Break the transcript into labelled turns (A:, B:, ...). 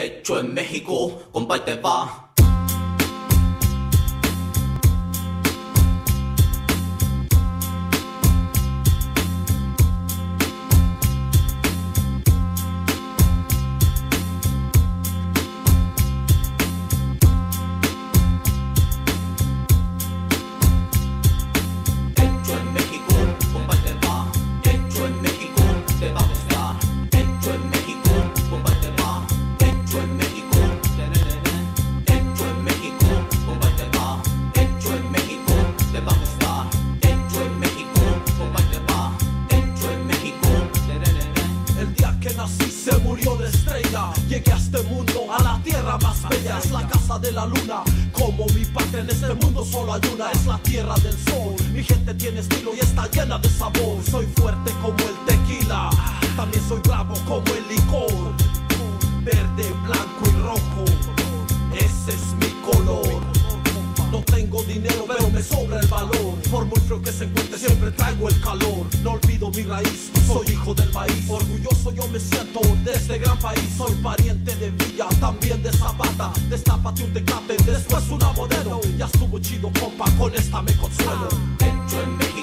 A: Hecho en México, compa, y te va.
B: Se murió de estrella, llegué a este mundo, a la tierra más bella. Es la casa de la luna, como mi patria en este mundo solo hay una. Es la tierra del sol, mi gente tiene estilo y está llena de sabor. Soy fuerte como el tequila, también soy bravo como el licor. Verde, blanco y rojo, ese es mi color. No tengo dinero pero me sobra el valor. Por muy frío que se encuentre siempre traigo el calor. No olvido mi raíz, soy hijo del maíz. Orgulloso yo me siento de este gran país. Soy pariente de Villa, también de Zapata. Destápate un Tecate, después una Modelo. Ya estuvo chido compa, con esta me consuelo.
A: Hecho en México.